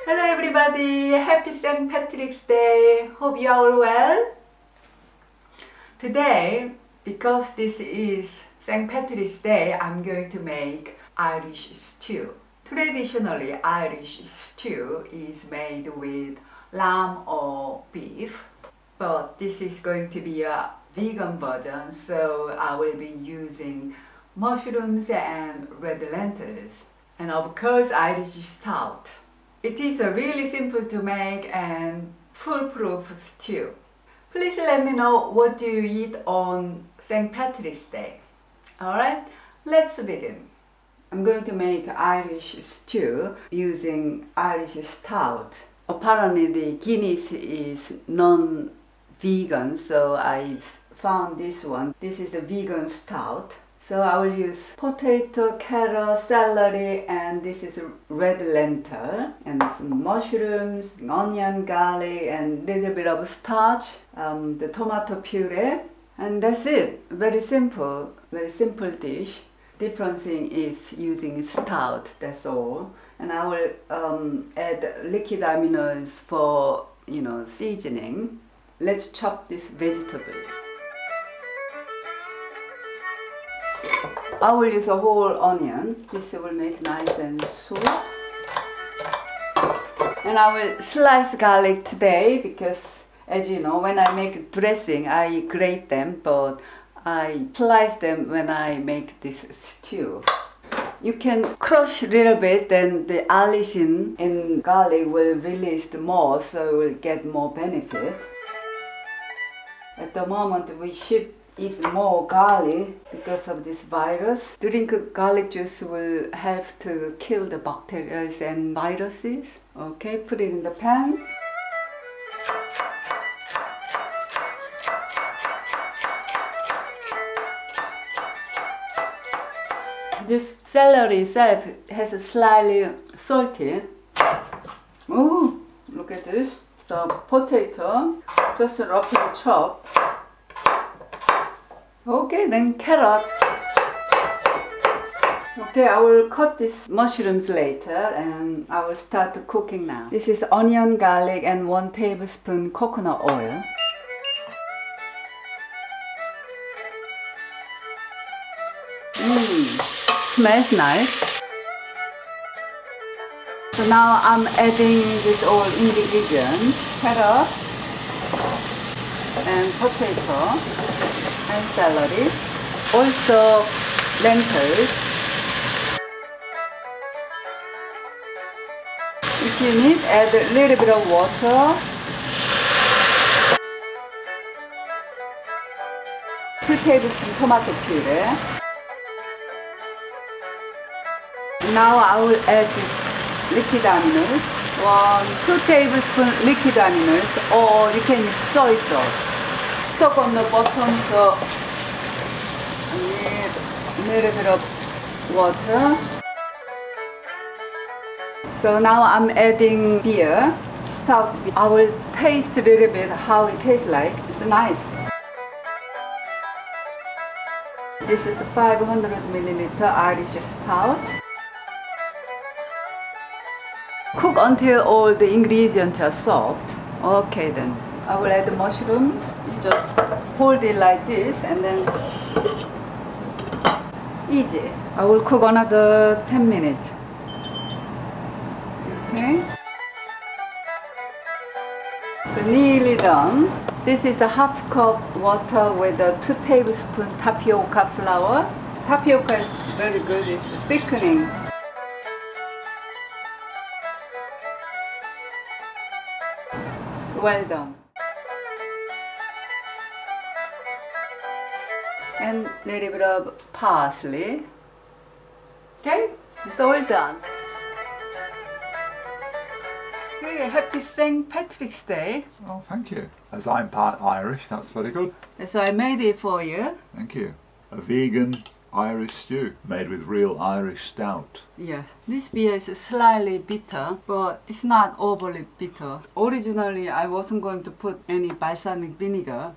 Hello everybody, happy St. Patrick's Day. Hope you are all well. Today, because this is St. Patrick's Day, I'm going to make Irish stew. Traditionally, Irish stew is made with lamb or beef, but this is going to be a vegan version, so I will be using mushrooms and red lentils, and of course Irish stout. It is really simple to make and foolproof stew. Please let me know what you eat on St. Patrick's Day. Alright, let's begin. I'm going to make Irish stew using Irish stout. Apparently the Guinness is non-vegan, so I found this one. This is a vegan stout. So I will use potato, carrot, celery, and this is red lentil, and some mushrooms, onion, garlic, and little bit of starch, the tomato puree, and that's it. Very simple dish. Different thing is using stout, that's all. And I will add liquid aminos for, seasoning. Let's chop these vegetables. I will use a whole onion. This will make nice and sweet. And I will slice garlic today because, as you know, when I make dressing, I grate them, but I slice them when I make this stew. You can crush a little bit, then the allicin in garlic will release more, so we'll get more benefit. At the moment, we should eat more garlic because of this virus. Drink garlic juice will help to kill the bacteria and viruses. Okay, put it in the pan. This celery itself has a slightly salty. Ooh, look at this. So potato, just roughly chopped. Okay, then carrot. Okay, I will cut these mushrooms later and I will start cooking now. This is onion, garlic, and 1 tablespoon coconut oil. Smells nice. So now I'm adding this all ingredients, carrot and potato and celery, also lentils. If you need, add a little bit of water. 2 tablespoons tomato puree. Now I will add this liquid aminos. 2 tablespoons liquid aminos, or you can use soy sauce. Stuck on the bottom, so I need a little bit of water. So now I'm adding beer, stout beer. I will taste a little bit how it tastes like. It's nice. This is 500 milliliter Irish stout. Cook until all the ingredients are soft. Okay then. I will add the mushrooms. You just hold it like this and then easy. I will cook another 10 minutes. Okay. So nearly done. This is a half cup water with a 2 tablespoon tapioca flour. Tapioca is very good. It's thickening. Well done. And a little bit of parsley. Okay, it's all done. Okay, happy St. Patrick's Day. Oh, thank you. As I'm part Irish, that's very good. So I made it for you. Thank you. A vegan Irish stew made with real Irish stout. Yeah, this beer is slightly bitter, but it's not overly bitter. Originally, I wasn't going to put any balsamic vinegar,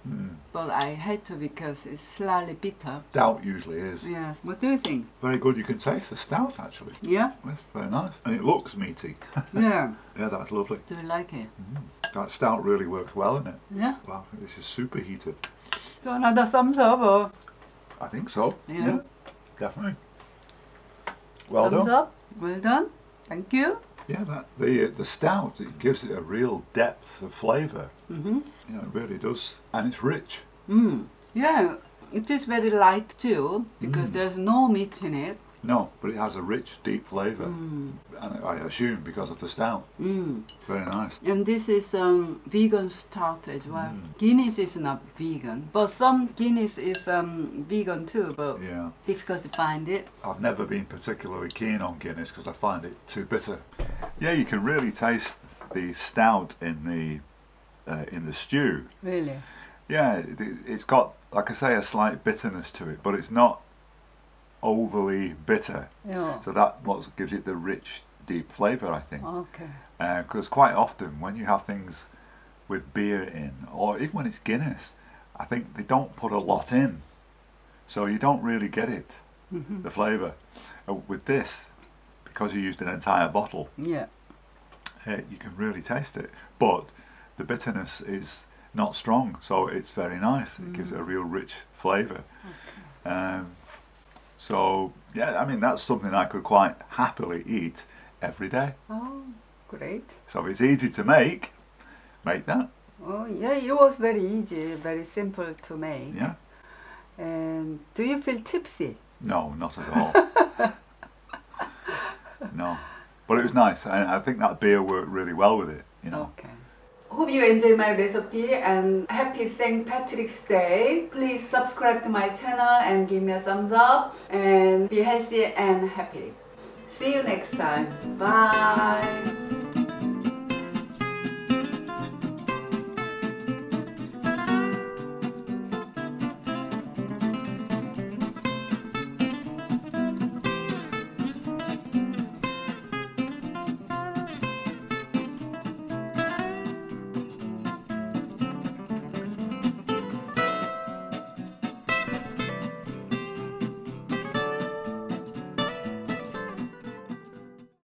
but I had to because it's slightly bitter. Stout usually is. Yes. What do you think? Very good. You can taste the stout actually. Yeah? It's very nice. And it looks meaty. Yeah. Yeah, that's lovely. Do you like it? That stout really works well, isn't it? Yeah. Wow, this is super heated. So another thumbs up or I think so. Yeah. Definitely. Well thumbs done. up? Well done. Thank you. Yeah, that the stout, it gives it a real depth of flavour. Mm-hmm. You know, it really does, and it's rich. Yeah, it is very light too because there's no meat in it. No, but it has a rich, deep flavour, and I assume because of the stout. Very nice. And this is vegan stout as well. Guinness is not vegan, but some Guinness is vegan too, but Yeah, difficult to find it. I've never been particularly keen on Guinness because I find it too bitter. Yeah, you can really taste the stout in the stew. Really? Yeah, it's got, like I say, a slight bitterness to it, but it's not overly bitter. Yeah. So that what gives it the rich, deep flavour, I think. Okay. Because quite often when you have things with beer in, or even when it's Guinness, I think they don't put a lot in, so you don't really get it, the flavour. With this, because you used an entire bottle, Yeah. you can really taste it, but the bitterness is not strong, so it's very nice. It gives it a real rich flavour. So yeah, I mean that's something I could quite happily eat every day. Oh, great. So if it's easy to make that. Oh, yeah, it was very easy, very simple to make. Yeah. And do you feel tipsy? No, not at all. No, but it was nice. I think that beer worked really well with it. You know. Okay. Hope you enjoy my recipe and happy St. Patrick's Day. Please subscribe to my channel and give me a thumbs up and be healthy and happy. See you next time. Bye.